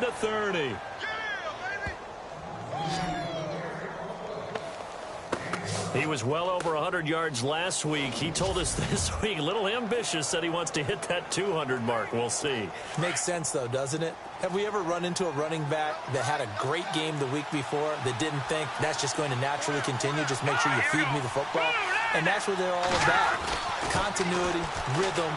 to 30. He was well over 100 yards last week. He told us this week, a little ambitious, said he wants to hit that 200 mark. We'll see. Makes sense, though, doesn't it? Have we ever run into a running back that had a great game the week before that didn't think that's just going to naturally continue? Just make sure you feed me the football. And that's what they're all about. Continuity, rhythm,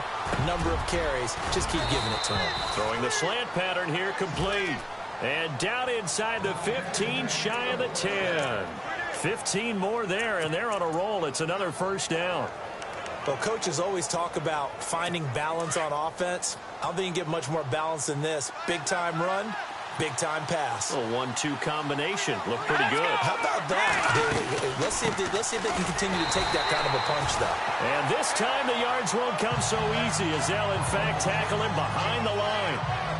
number of carries. Just keep giving it to him. Throwing the slant pattern here, complete. And down inside the 15, shy of the 10. 15 more there, and they're on a roll. It's another first down. Well, coaches always talk about finding balance on offense. I don't think you can get much more balance than this. Big-time run, big-time pass. A 1-2 combination. Look pretty good. How about that? Let's see if they can continue to take that kind of a punch, though. And this time the yards won't come so easy as they'll, in fact, tackle him behind the line.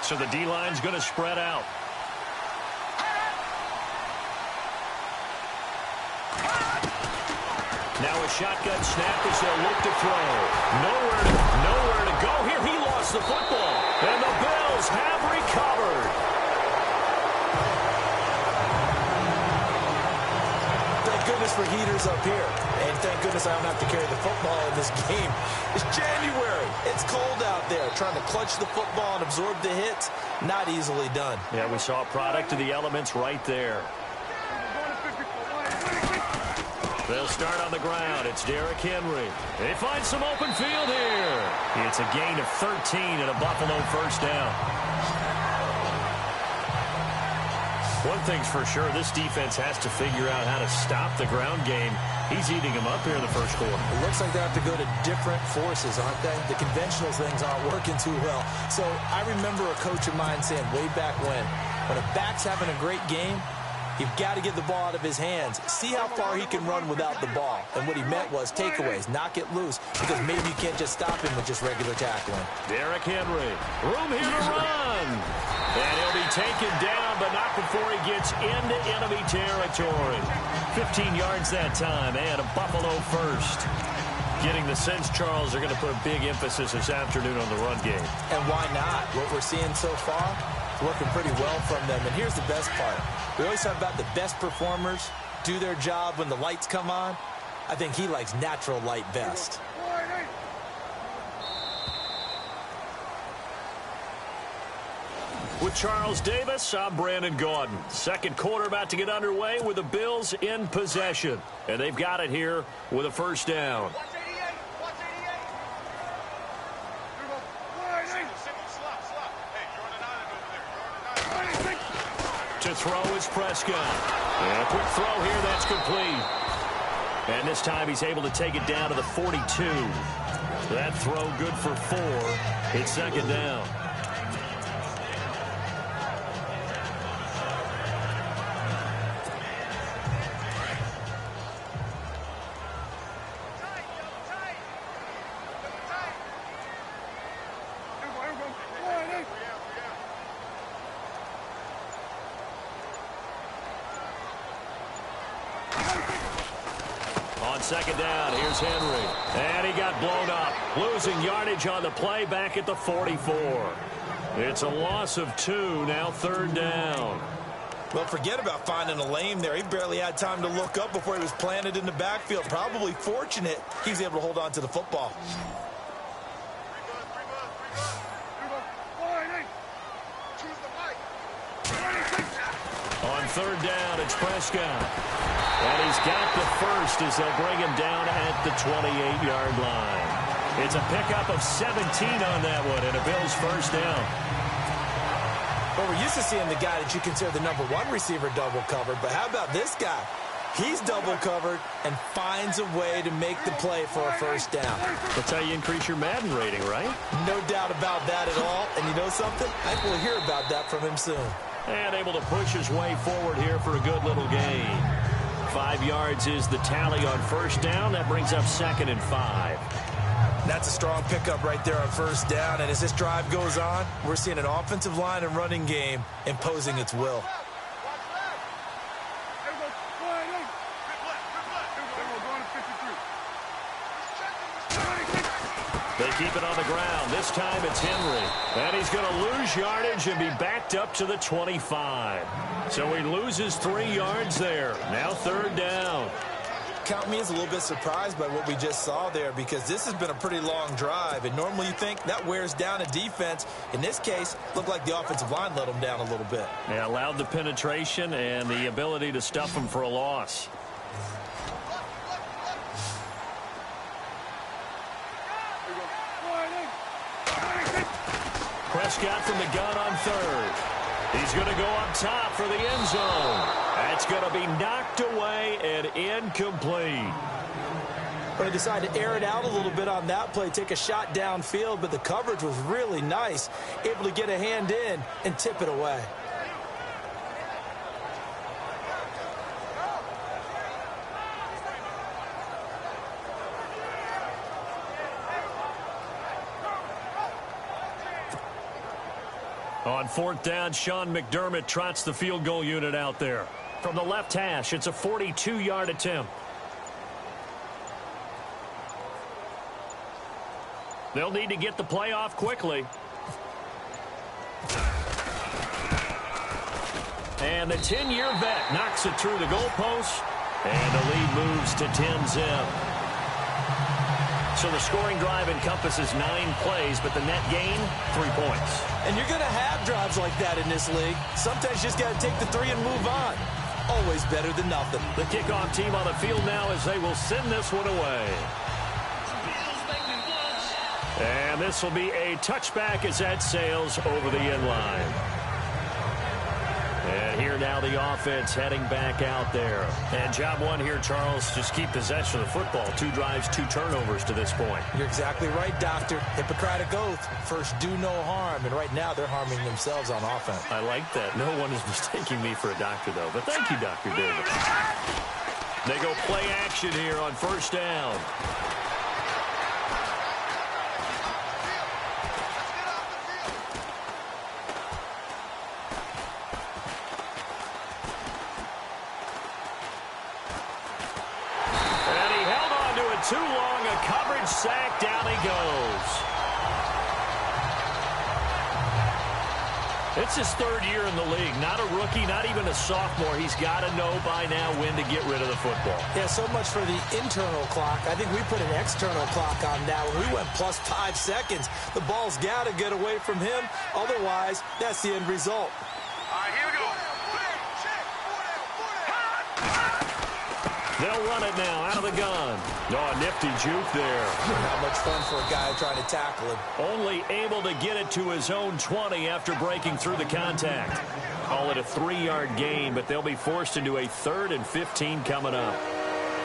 So the D-line's going to spread out. Now a shotgun snap as they'll look to throw. Nowhere to go here. He lost the football. And the Bills have recovered. Thank goodness for heaters up here. And thank goodness I don't have to carry the football in this game. It's January. It's cold out there. Trying to clutch the football and absorb the hits, not easily done. Yeah, we saw a product of the elements right there. They'll start on the ground. It's Derrick Henry. They find some open field here. It's a gain of 13 and a Buffalo first down. One thing's for sure, this defense has to figure out how to stop the ground game. He's eating them up here in the first quarter. It looks like they have to go to different forces, aren't they? The conventional things aren't working too well. So I remember a coach of mine saying way back when a back's having a great game, You've got to get the ball out of his hands. See how far he can run without the ball. And what he meant was takeaways, knock it loose, because maybe you can't just stop him with just regular tackling. Derrick Henry, room here to run. And he'll be taken down, but not before he gets into enemy territory. 15 yards that time, and a Buffalo first. Getting the sense, Charles, they're going to put a big emphasis this afternoon on the run game. And why not? What we're seeing so far, it's working pretty well from them. And here's the best part. We always talk about the best performers do their job when the lights come on. I think he likes natural light best. With Charles Davis, I'm Brandon Gaudin. Second quarter about to get underway with the Bills in possession. And they've got it here with a first down. To throw is Prescott. And a quick throw here, that's complete. And this time he's able to take it down to the 42. That throw good for 4. It's second down. Second down, here's Henry. And he got blown up. Losing yardage on the play back at the 44. It's a loss of 2, now third down. Well, forget about finding a lane there. He barely had time to look up before he was planted in the backfield. Probably fortunate he's able to hold on to the football. On third down, it's Prescott. And he's got the first as they'll bring him down at the 28-yard line. It's a pickup of 17 on that one, and a Bills first down. Well, we're used to seeing the guy that you consider the #1 receiver double covered, but how about this guy? He's double covered and finds a way to make the play for a first down. That's how you increase your Madden rating, right? No doubt about that at all. And you know something? I think we'll hear about that from him soon. And able to push his way forward here for a good little gain. 5 yards is the tally on first down. That brings up 2nd and 5. That's a strong pickup right there on first down. And as this drive goes on, we're seeing an offensive line and running game imposing its will. They keep it on the ground. This time it's Henry. And he's going to lose yardage and be backed up to the 25. So he loses 3 yards there. Now third down. Count me as a little bit surprised by what we just saw there, because this has been a pretty long drive. And normally you think that wears down a defense. In this case, looked like the offensive line let them down a little bit. Yeah, allowed the penetration and the ability to stuff them for a loss. Prescott from the gun on third. He's going to go up top for the end zone. That's going to be knocked away and incomplete. But he decided to air it out a little bit on that play, take a shot downfield, but the coverage was really nice. Able to get a hand in and tip it away. On fourth down, Sean McDermott trots the field goal unit out there. From the left hash, it's a 42-yard attempt. They'll need to get the play off quickly. And the 10-year vet knocks it through the goalpost. And the lead moves to 10-zip. So the scoring drive encompasses 9 plays, but the net gain, 3 points. And you're going to have drives like that in this league. Sometimes you just got to take the 3 and move on. Always better than nothing. The kickoff team on the field now as they will send this one away. And this will be a touchback as that sails over the end line. And here now the offense heading back out there. And job one here, Charles, just keep possession of the football. 2 drives, 2 turnovers to this point. You're exactly right, Doctor. Hippocratic oath. First, do no harm. And right now, they're harming themselves on offense. I like that. No one is mistaking me for a doctor, though. But thank you, Dr. David. They go play action here on first down. Too long, a coverage sack, down he goes. It's his 3rd year in the league. Not a rookie, not even a sophomore. He's got to know by now when to get rid of the football. Yeah, so much for the internal clock. I think we put an external clock on now. When we went plus 5 seconds, the ball's got to get away from him. Otherwise, that's the end result. All right, here we go. They'll run it now out of the gun. Oh, a nifty juke there. Not much fun for a guy trying to tackle him. Only able to get it to his own 20 after breaking through the contact. Call it a 3-yard gain, but they'll be forced into a 3rd and 15 coming up.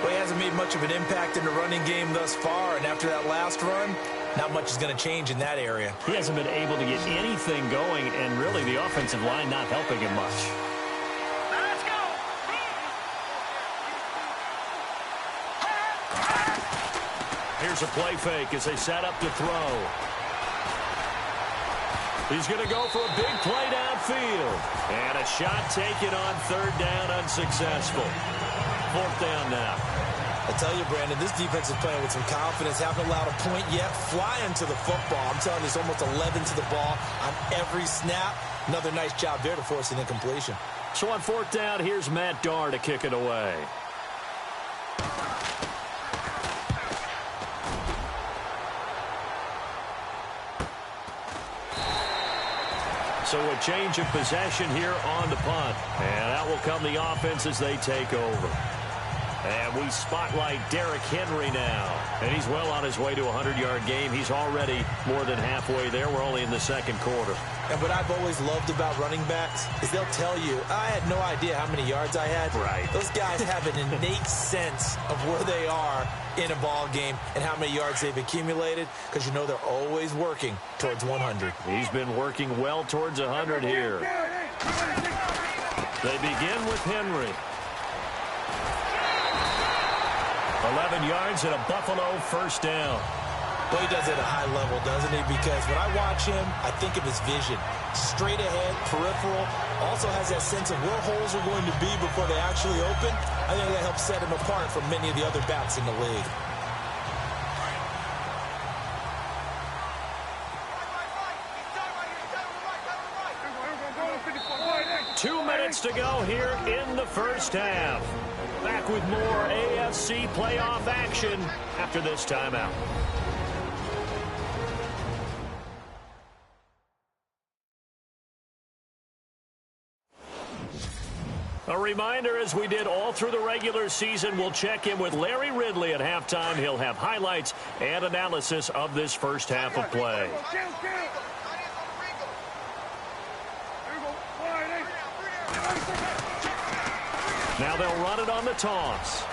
Well, he hasn't made much of an impact in the running game thus far, and after that last run, not much is going to change in that area. He hasn't been able to get anything going, and really the offensive line not helping him much. Here's a play fake as they set up to throw. He's going to go for a big play downfield. And a shot taken on 3rd down, unsuccessful. 4th down now. I tell you, Brandon, this defense is playing with some confidence. Haven't allowed a point yet. Flying to the football. I'm telling you, there's almost 11 to the ball on every snap. Another nice job there to force an incompletion. So on 4th down, here's Matt Darr to kick it away. So a change of possession here on the punt. And out will come the offense as they take over. And we spotlight Derrick Henry now. And he's well on his way to a 100-yard game. He's already more than halfway there. We're only in the 2nd quarter. And what I've always loved about running backs is they'll tell you, I had no idea how many yards I had. Right. Those guys have an innate sense of where they are in a ball game and how many yards they've accumulated, because you know they're always working towards 100. He's been working well towards 100 here. They begin with Henry. 11 yards and a Buffalo 1st down. Well, he does it at a high level, doesn't he? Because when I watch him, I think of his vision. Straight ahead, peripheral. Also has that sense of where holes are going to be before they actually open. I think that helps set him apart from many of the other backs in the league. Two minutes to go here in the 1st half. Back with more AFC playoff action after this timeout. A reminder, as we did all through the regular season, we'll check in with Larry Ridley at halftime. He'll have highlights and analysis of this 1st half of play. Now they'll run it on the toss.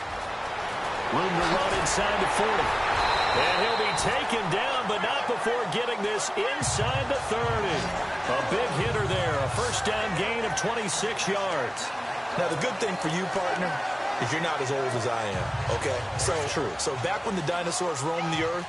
Room to run inside the 40. And he'll be taken down, but not before getting this inside the 30. A big hitter there. A 1st down gain of 26 yards. Now, the good thing for you, partner, is you're not as old as I am, okay? So true. So back when the dinosaurs roamed the earth,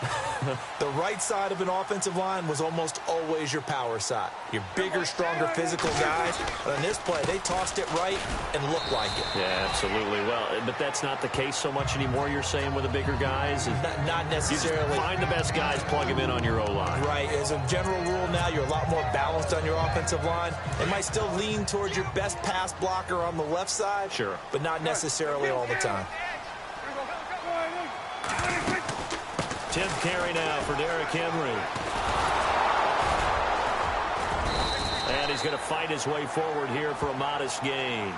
the right side of an offensive line was almost always your power side. Your bigger, stronger, physical guys. But on this play, they tossed it right and looked like it. Yeah, absolutely. Well, but that's not the case so much anymore, you're saying, with the bigger guys? Not necessarily. You just find the best guys, plug them in on your O-line. Right. As a general rule now, you're a lot more balanced on your offensive line. It might still lean towards your best pass blocker on the left side. Sure. But not necessarily all the time. 10th carry now for Derrick Henry. And he's going to fight his way forward here for a modest gain.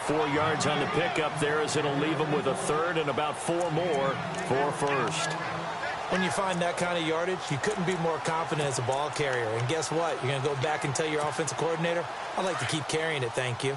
4 yards on the pickup there, as it'll leave him with a 3rd and about 4 more for 1st. When you find that kind of yardage, you couldn't be more confident as a ball carrier. And guess what? You're going to go back and tell your offensive coordinator, I'd like to keep carrying it, thank you.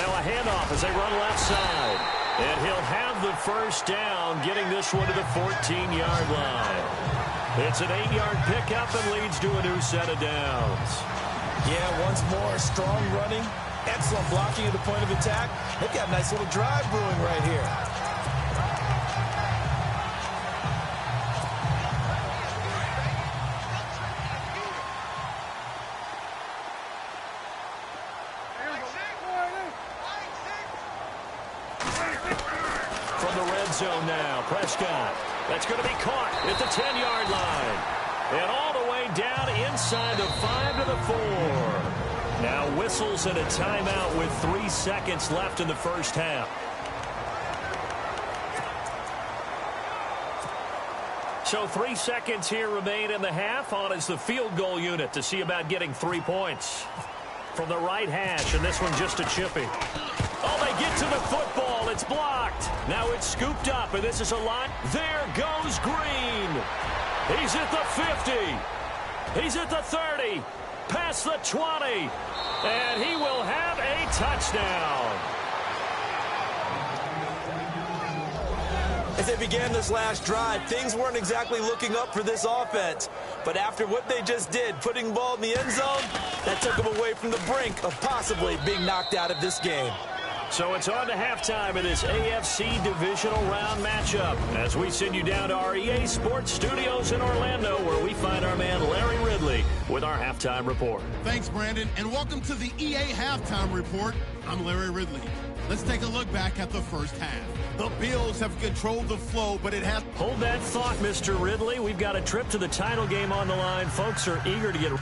Now a handoff as they run left side. And he'll have the first down, getting this one to the 14-yard line. It's an 8-yard pickup and leads to a new set of downs. Yeah, once more, strong running, excellent blocking at the point of attack. They've got a nice little drive brewing right here. From the red zone now, Prescott. That's going to be caught at the 10-yard line. And all the way down inside the 5 to the 4. Now whistles and a timeout with 3 seconds left in the first half. So 3 seconds here remain in the half. On is the field goal unit to see about getting 3 points. From the right hash, and this one just a chippy. Oh, they get to the football. It's blocked. Now it's scooped up, and this is a line. There goes Green. He's at the 50. He's at the 30. Past the 20. And he will have a touchdown. As they began this last drive, things weren't exactly looking up for this offense. But after what they just did, putting the ball in the end zone, that took them away from the brink of possibly being knocked out of this game. So it's on to halftime of this AFC divisional round matchup as we send you down to our EA Sports Studios in Orlando, where we find our man Larry Ridley with our halftime report. Thanks, Brandon, and welcome to the EA Halftime Report. I'm Larry Ridley. Let's take a look back at the first half. The Bills have controlled the flow, but it has... Hold that thought, Mr. Ridley. We've got a trip to the title game on the line. Folks are eager to get...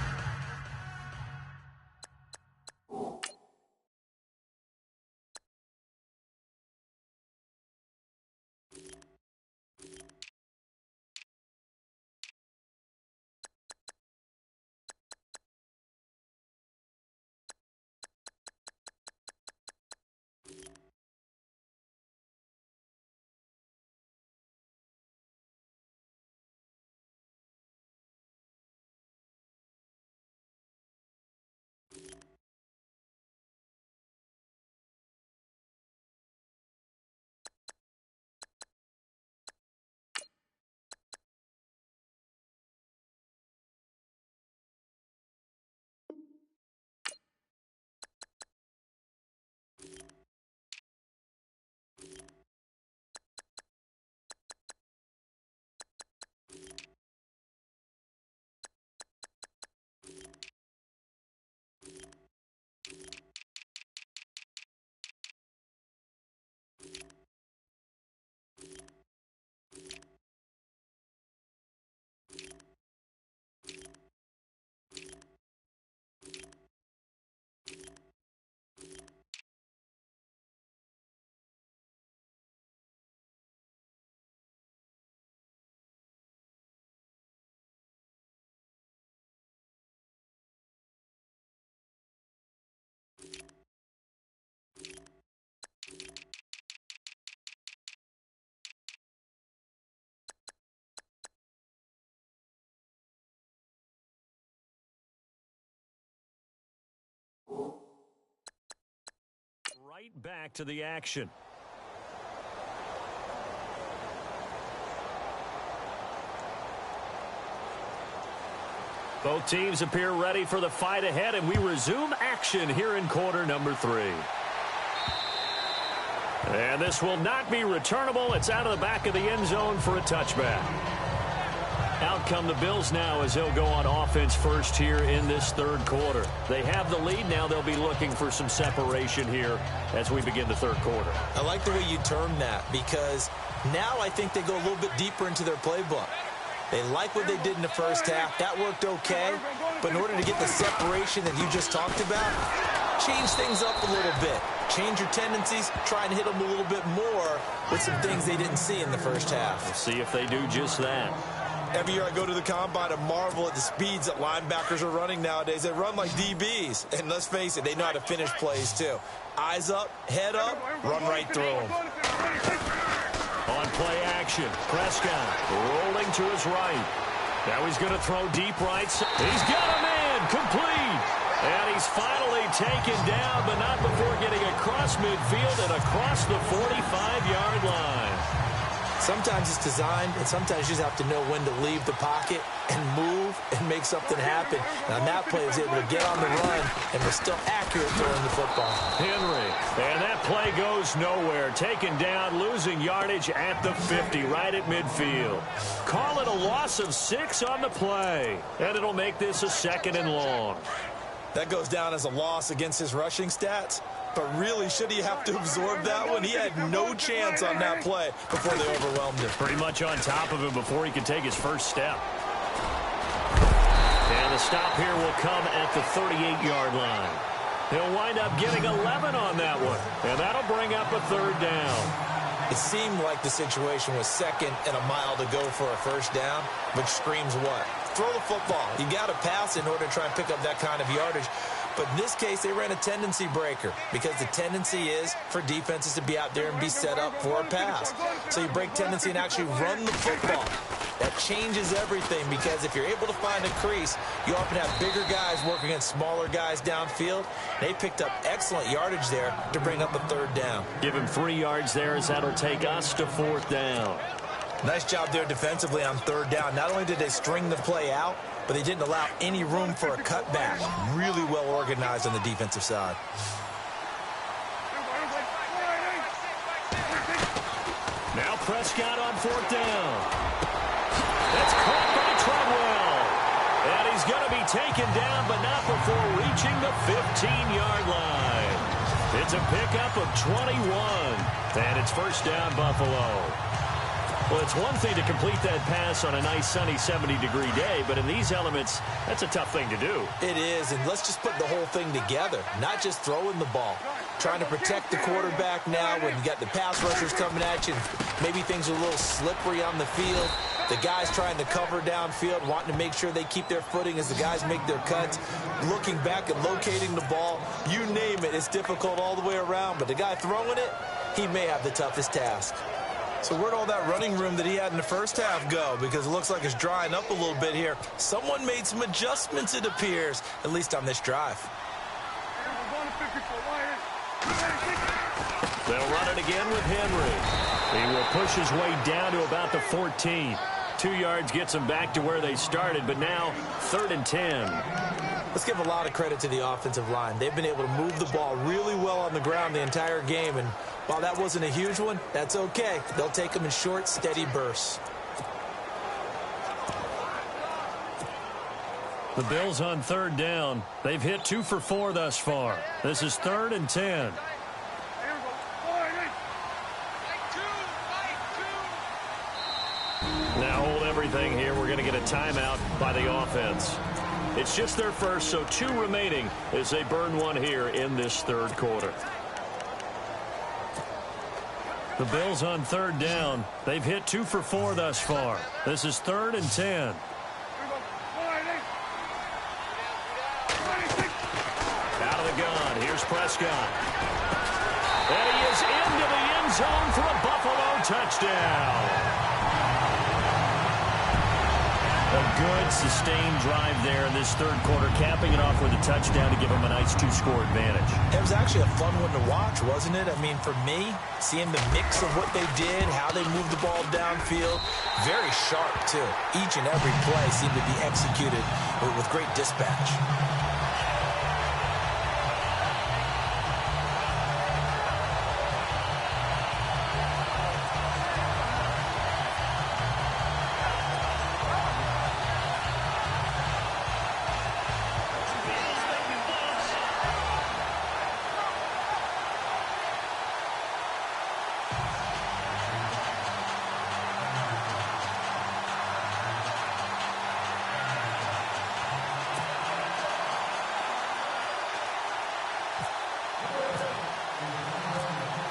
Right back to the action. Both teams appear ready for the fight ahead, and we resume action here in quarter number 3. And this will not be returnable. It's out of the back of the end zone for a touchback. Out come the Bills now as they'll go on offense first here in this third quarter. They have the lead. Now they'll be looking for some separation here as we begin the third quarter. I like the way you term that, because now I think they go a little bit deeper into their playbook. They like what they did in the first half. That worked okay. But in order to get the separation that you just talked about, change things up a little bit. Change your tendencies. Try and hit them a little bit more with some things they didn't see in the first half. We'll see if they do just that. Every year I go to the combine and marvel at the speeds that linebackers are running nowadays. They run like DBs. And let's face it, they know how to finish plays too. Eyes up, head up, run right through them. On play action, Prescott rolling to his right. Now he's going to throw deep right. He's got a man complete. And he's finally taken down, but not before getting across midfield and across the 45-yard line. Sometimes it's designed, and sometimes you just have to know when to leave the pocket and move and make something happen. And on that play, he was able to get on the run and was still accurate throwing the football. Henry, and that play goes nowhere. Taken down, losing yardage at the 50, right at midfield. Call it a loss of 6 on the play, and it'll make this a 2nd and long. That goes down as a loss against his rushing stats. But really, should he have to absorb that one? He had no chance on that play before they overwhelmed him. Pretty much on top of him before he could take his first step. And the stop here will come at the 38-yard line. He'll wind up getting 11 on that one. And that'll bring up a 3rd down. It seemed like the situation was 2nd and a mile to go for a 1st down, which screams what? Throw the football. You got to pass in order to try and pick up that kind of yardage. But in this case, they ran a tendency breaker because the tendency is for defenses to be out there and be set up for a pass. So you break tendency and actually run the football. That changes everything because if you're able to find a crease, you often have bigger guys working against smaller guys downfield. They picked up excellent yardage there to bring up a 3rd down. Give him 3 yards there as that'll take us to 4th down. Nice job there defensively on 3rd down. Not only did they string the play out, but they didn't allow any room for a cutback. Really well organized on the defensive side. Now Prescott on 4th down. That's caught by Treadwell. And he's going to be taken down, but not before reaching the 15-yard line. It's a pickup of 21. And it's 1st down, Buffalo. Well, it's one thing to complete that pass on a nice sunny 70-degree day, but in these elements, that's a tough thing to do. It is, and let's just put the whole thing together, not just throwing the ball. Trying to protect the quarterback now when you got the pass rushers coming at you. Maybe things are a little slippery on the field. The guys trying to cover downfield, wanting to make sure they keep their footing as the guys make their cuts. Looking back and locating the ball, you name it, it's difficult all the way around. But the guy throwing it, he may have the toughest task. So where'd all that running room that he had in the 1st half go? Because it looks like it's drying up a little bit here. Someone made some adjustments, it appears, at least on this drive. They'll run it again with Henry. He will push his way down to about the 14. 2 yards gets him back to where they started, but now 3rd and 10. Let's give a lot of credit to the offensive line. They've been able to move the ball really well on the ground the entire game, and while that wasn't a huge one, that's okay. They'll take them in short, steady bursts. The Bills on 3rd down. They've hit 2 for 4 thus far. This is 3rd and 10. Now hold everything here. We're going to get a timeout by the offense. It's just their first, so 2 remaining as they burn 1 here in this 3rd quarter. The Bills on 3rd down. They've hit 2 for 4 thus far. This is 3rd and 10. Out of the gun. Here's Prescott. And he is into the end zone for a Buffalo touchdown. A good, sustained drive there in this 3rd quarter, capping it off with a touchdown to give them a nice 2-score advantage. It was actually a fun one to watch, wasn't it? I mean, for me, seeing the mix of what they did, how they moved the ball downfield, very sharp, too. Each and every play seemed to be executed with great dispatch.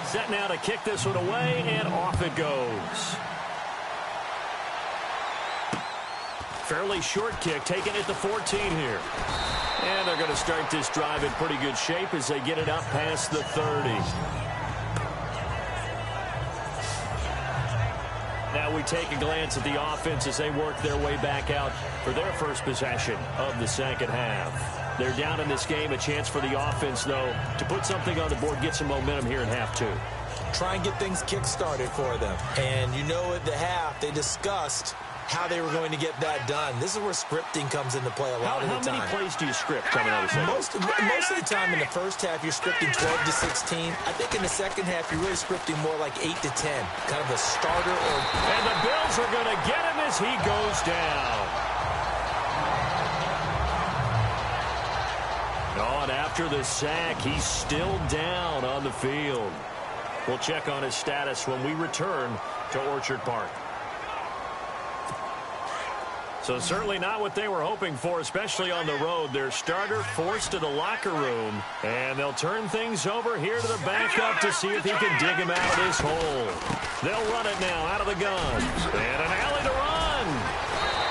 Set now to kick this one away, and off it goes. Fairly short kick, taken at the 14 here. And they're going to start this drive in pretty good shape as they get it up past the 30. Now we take a glance at the offense as they work their way back out for their first possession of the 2nd half. They're down in this game. A chance for the offense, though, to put something on the board, get some momentum here in half two. Try and get things kick-started for them. And you know at the half, they discussed how they were going to get that done. This is where scripting comes into play a lot of the time. How many plays do you script coming out of the second? Most of the time in the first half, you're scripting 12 to 16. I think in the second half, you're really scripting more like 8 to 10. Kind of a starter. And the Bills are going to get him as he goes down. Oh, and after the sack, he's still down on the field. We'll check on his status when we return to Orchard Park. So certainly not what they were hoping for, especially on the road. Their starter forced to the locker room, and they'll turn things over here to the backup to see if he can dig him out of this hole. They'll run it now out of the gun, and an alley to run.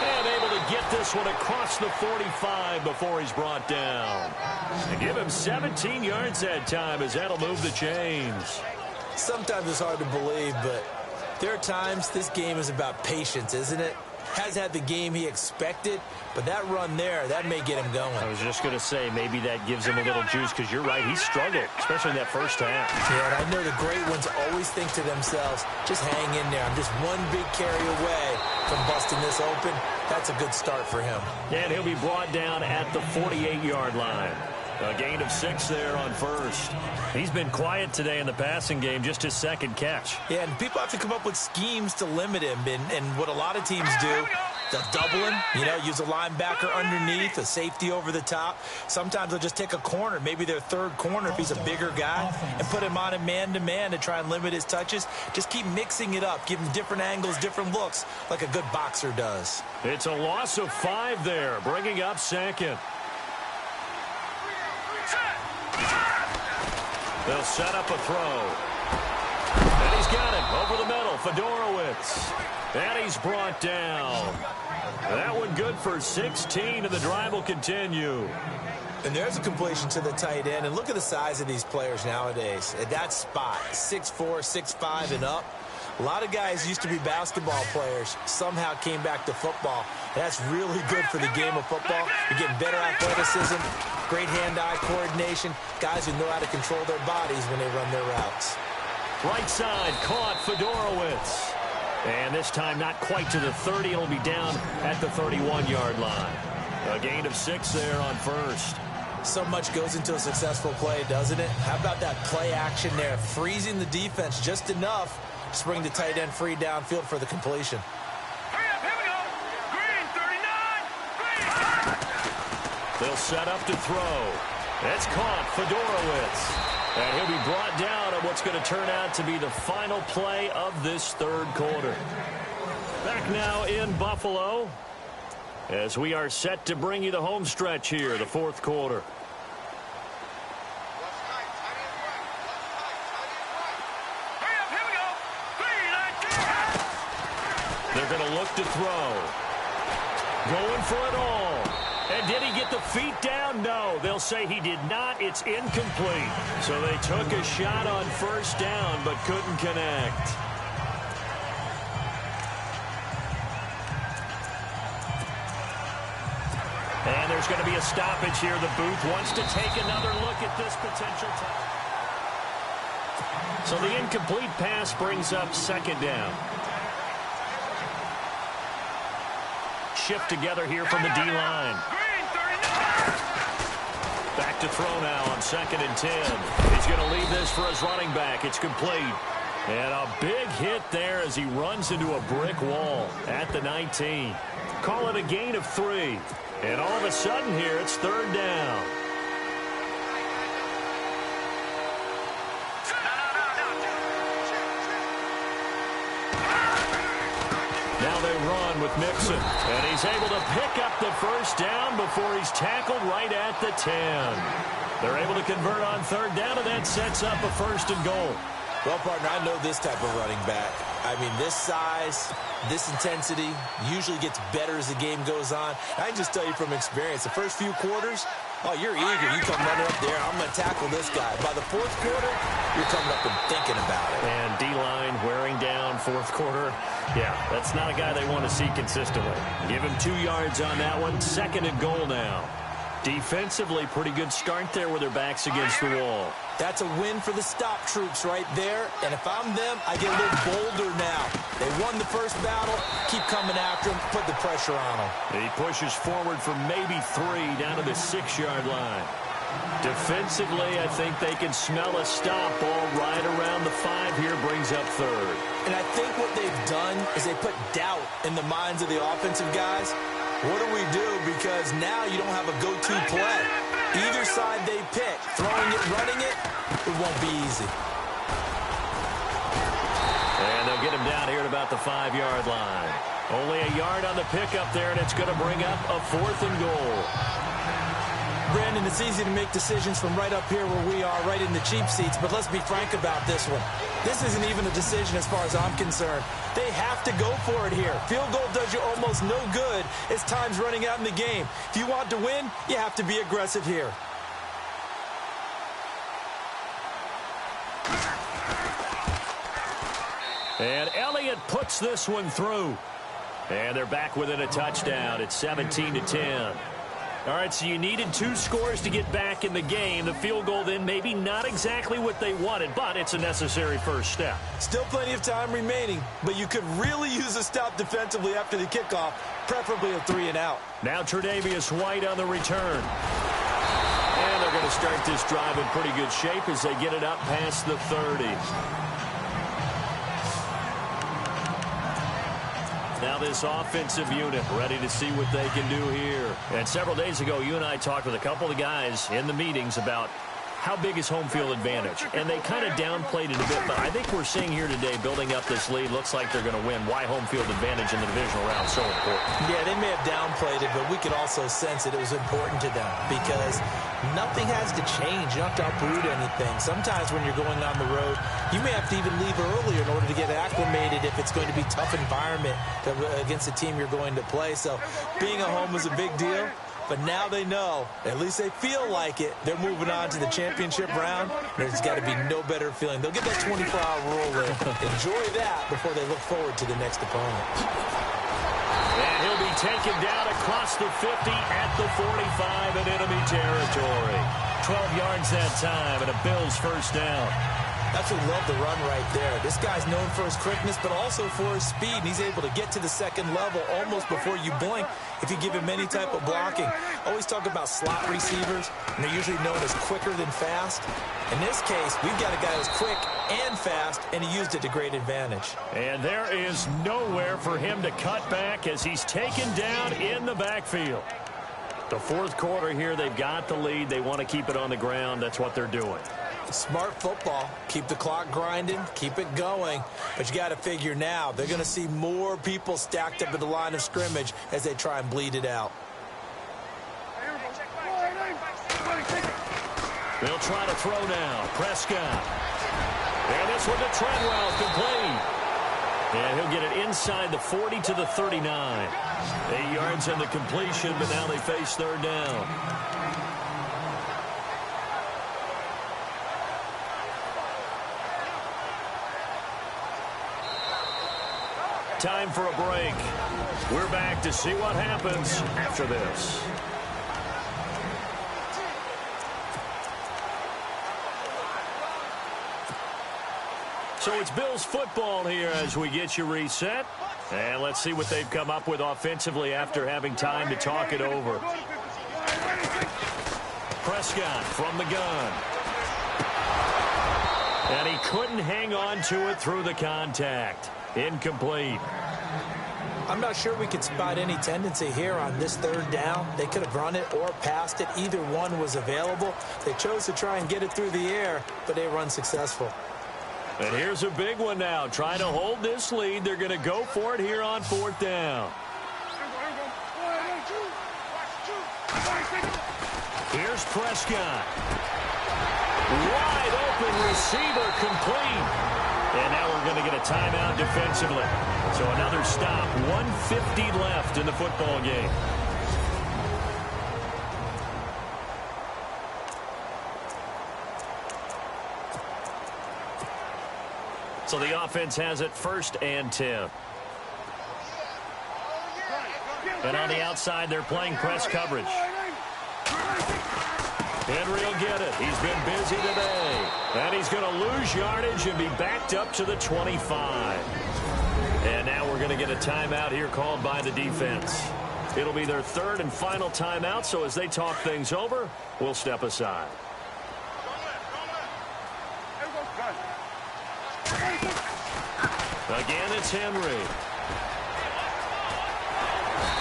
And able to get this one across the 45 before he's brought down. And give him 17 yards that time as that'll move the chains. Sometimes it's hard to believe, but there are times this game is about patience, isn't it? Has had the game he expected, but that run there, that may get him going. I was just going to say, maybe that gives him a little juice, because you're right, he struggled, especially in that first half. Yeah, and I know the great ones always think to themselves, just hang in there. I'm just one big carry away from busting this open. That's a good start for him. And he'll be brought down at the 48-yard line. A gain of 6 there on first. He's been quiet today in the passing game, just his second catch. Yeah, and people have to come up with schemes to limit him. And what a lot of teams do, they'll double him, use a linebacker underneath, a safety over the top. Sometimes they'll just take a corner, maybe their third corner if he's a bigger guy, and put him on a man-to-man to try and limit his touches. Just keep mixing it up, give him different angles, different looks, like a good boxer does. It's a loss of 5 there, bringing up second. They'll set up a throw. And he's got it over the middle. Fedorowicz. And he's brought down. That one good for 16, and the drive will continue. And there's a completion to the tight end. And look at the size of these players nowadays. At that spot, 6'4", 6'5", and up. A lot of guys used to be basketball players, somehow came back to football. That's really good for the game of football. You're getting better athleticism, great hand-eye coordination, guys who know how to control their bodies when they run their routes. Right side, caught Fedorowicz. And this time not quite to the 30. It'll be down at the 31-yard line. A gain of 6 there on first. So much goes into a successful play, doesn't it? How about that play action there, freezing the defense just enough to bring the tight end free downfield for the completion. Hurry up, here we go. Green, 39. Green. They'll set up to throw. That's caught, Fedorowicz. And he'll be brought down on what's going to turn out to be the final play of this third quarter. Back now in Buffalo as we are set to bring you the home stretch here, the fourth quarter. They're going to look to throw. Going for it all. And did he get the feet down? No. They'll say he did not. It's incomplete. So they took a shot on first down but couldn't connect. And there's going to be a stoppage here. The booth wants to take another look at this potential time. So the incomplete pass brings up second down. Shift together here from the D-line. Back to throw now on 2nd and 10. He's going to leave this for his running back. It's complete. And a big hit there as he runs into a brick wall at the 19. Call it a gain of 3. And all of a sudden here, it's third down. Now they run with Mixon, and he's able to pick up the first down before he's tackled right at the 10. They're able to convert on third down, and that sets up a 1st and goal. Well, partner, I know this type of running back. I mean, this size, this intensity usually gets better as the game goes on. I can just tell you from experience, the first few quarters, oh, you're eager. You come running up there, I'm going to tackle this guy. By the 4th quarter, you're coming up and thinking about it. And D-line wearing down 4th quarter. Yeah, that's not a guy they want to see consistently. Give him 2 yards on that one. 2nd and goal now. Defensively, pretty good start there with their backs against the wall. That's a win for the stop troops right there. And if I'm them, I get a little bolder now. They won the first battle. Keep coming after them. Put the pressure on them. He pushes forward for maybe 3 down to the 6-yard line. Defensively, I think they can smell a stop. Ball right around the 5 here, brings up 3rd. And I think what they've done is they put doubt in the minds of the offensive guys. What do we do? Because now you don't have a go-to play. Either side they pick, throwing it, running it, it won't be easy. And they'll get him down here at about the 5-yard line. Only a yard on the pickup there, and it's going to bring up a 4th and goal. Brandon, it's easy to make decisions from right up here where we are, right in the cheap seats, but let's be frank about this one. This isn't even a decision as far as I'm concerned. They have to go for it here. Field goal does you almost no good as time's running out in the game. If you want to win, you have to be aggressive here. And Elliott puts this one through. And they're back within a touchdown. It's 17-10. All right, so you needed 2 scores to get back in the game. The field goal then maybe not exactly what they wanted, but it's a necessary first step. Still plenty of time remaining, but you could really use a stop defensively after the kickoff, preferably a 3-and-out. Now Tre'Davious White on the return. And they're going to start this drive in pretty good shape as they get it up past the 30. Now this offensive unit ready to see what they can do here. And several days ago, you and I talked with a couple of guys in the meetings about how big is home field advantage. And they kind of downplayed it a bit, but I think we're seeing here today, building up this lead, looks like they're going to win. Why home field advantage in the divisional round so important? Yeah, they may have downplayed it, but we could also sense that it was important to them because nothing has to change. You don't have to uproot anything. Sometimes when you're going on the road, you may have to even leave earlier in order to get acclimated if it's going to be a tough environment against the team you're going to play. So being at home was a big deal. But now they know, at least they feel like it, they're moving on to the championship round. There's got to be no better feeling. They'll get that 24-hour rule in. Enjoy that before they look forward to the next opponent. And he'll be taken down across the 50 at the 45 in enemy territory. 12 yards that time and a Bills first down. That's what we love the run right there. This guy's known for his quickness, but also for his speed. And he's able to get to the second level almost before you blink if you give him any type of blocking. Always talk about slot receivers, and they're usually known as quicker than fast. In this case, we've got a guy who's quick and fast, and he used it to great advantage. And there is nowhere for him to cut back as he's taken down in the backfield. The 4th quarter here, they've got the lead. They want to keep it on the ground. That's what they're doing. Smart football. Keep the clock grinding. Keep it going. But you got to figure now, they're going to see more people stacked up at the line of scrimmage as they try and bleed it out. They'll try to throw now. Prescott. And this one to Treadwell, complete. And he'll get it inside the 40 to the 39. 8 yards on the completion, but now they face 3rd down. Time for a break. We're back to see what happens after this. So it's Bills football here as we get you reset. And let's see what they've come up with offensively after having time to talk it over. Prescott from the gun. And he couldn't hang on to it through the contact. Incomplete. I'm not sure we could spot any tendency here on this 3rd down. They could have run it or passed it. Either one was available. They chose to try and get it through the air, but they were unsuccessful. And here's a big one now. Trying to hold this lead. They're going to go for it here on 4th down. Here's Prescott. Wide open receiver, complete. And now we're going to get a timeout defensively. So another stop. 1:50 left in the football game. So the offense has it 1st and 10. And on the outside, they're playing press coverage. Henry will get it. He's been busy today. And he's going to lose yardage and be backed up to the 25. And now we're going to get a timeout here called by the defense. It'll be their third and final timeout, so as they talk things over, we'll step aside. Again, it's Henry.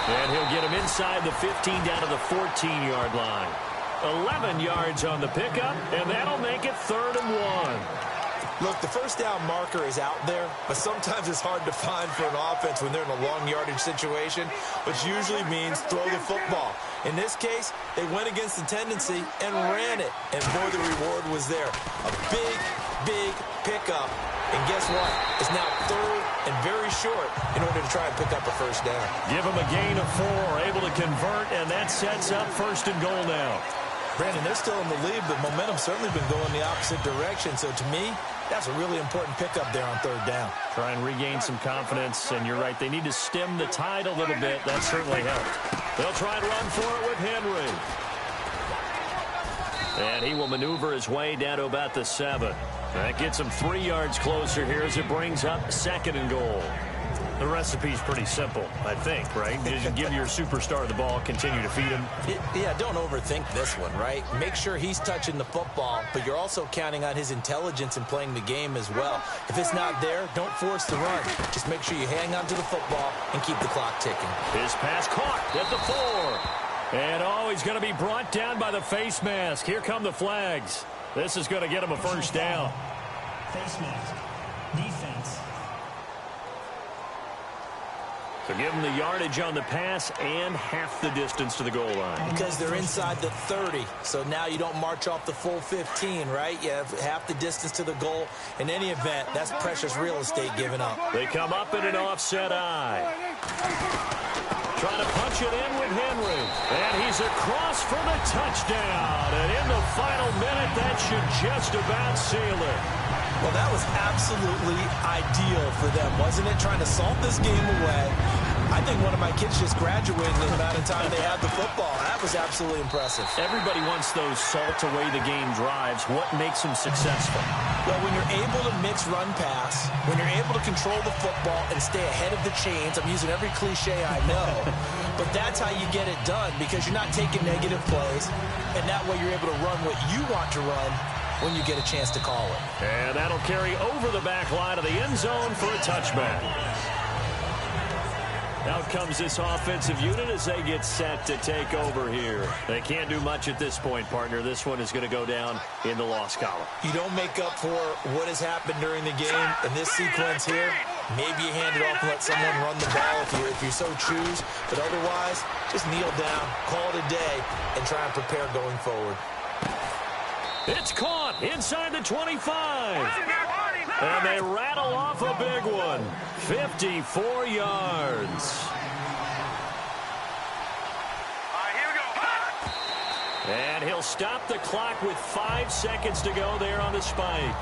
And he'll get him inside the 15 down to the 14-yard line. 11 yards on the pickup, and that'll make it 3rd and 1. Look, the first down marker is out there, but sometimes it's hard to find for an offense when they're in a long yardage situation, which usually means throw the football. In this case, they went against the tendency and ran it, and boy, the reward was there. A big, big pickup, and guess what? It's now 3rd and very short in order to try and pick up a first down. Give them a gain of 4, able to convert, and that sets up 1st and goal now. Brandon, they're still in the lead, but momentum's certainly been going the opposite direction. So to me, that's a really important pickup there on 3rd down. Try and regain some confidence, and you're right. They need to stem the tide a little bit. That certainly helped. They'll try and run for it with Henry. And he will maneuver his way down to about the 7. That gets him 3 yards closer here as it brings up 2nd and goal. The recipe's pretty simple, I think, right? Just give your superstar the ball, continue to feed him. Yeah, don't overthink this one, right? Make sure he's touching the football, but you're also counting on his intelligence in playing the game as well. If it's not there, don't force the run. Just make sure you hang on to the football and keep the clock ticking. His pass caught at the 4. And, oh, he's going to be brought down by the face mask. Here come the flags. This is going to get him a first down. Face mask. Defense. So give them the yardage on the pass and half the distance to the goal line. Because they're inside the 30, so now you don't march off the full 15, right? You have half the distance to the goal. In any event, that's precious real estate given up. They come up in an offset eye. Trying to punch it in with Henry. And he's across for the touchdown. And in the final minute, that should just about seal it. Well, that was absolutely ideal for them, wasn't it? Trying to salt this game away. I think one of my kids just graduated in the amount of time they had the football. That was absolutely impressive. Everybody wants those salt away the game drives. What makes them successful? Well, when you're able to mix run pass, when you're able to control the football and stay ahead of the chains, I'm using every cliche I know, but that's how you get it done because you're not taking negative plays, and that way you're able to run what you want to run when you get a chance to call it. And that'll carry over the back line of the end zone for a touchback. Out comes this offensive unit as they get set to take over here. They can't do much at this point, partner. This one is going to go down in the loss column. You don't make up for what has happened during the game in this sequence here. Maybe you hand it off and let someone run the ball if you so choose. But otherwise, just kneel down, call it a day, and try and prepare going forward. It's caught inside the 25. And they rattle off a big one. 54 yards. And he'll stop the clock with 5 seconds to go there on the spike.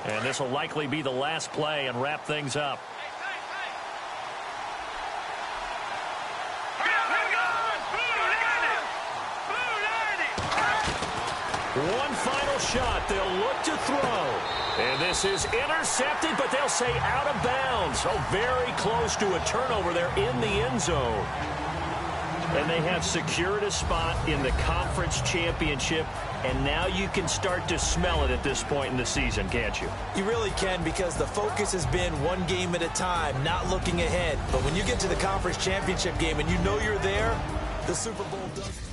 And this will likely be the last play and wrap things up. One final shot. They'll look to throw. And this is intercepted, but they'll say out of bounds. Oh, very close to a turnover there in the end zone. And they have secured a spot in the conference championship, and now you can start to smell it at this point in the season, can't you? You really can, because the focus has been one game at a time, not looking ahead. But when you get to the conference championship game and you know you're there, the Super Bowl does...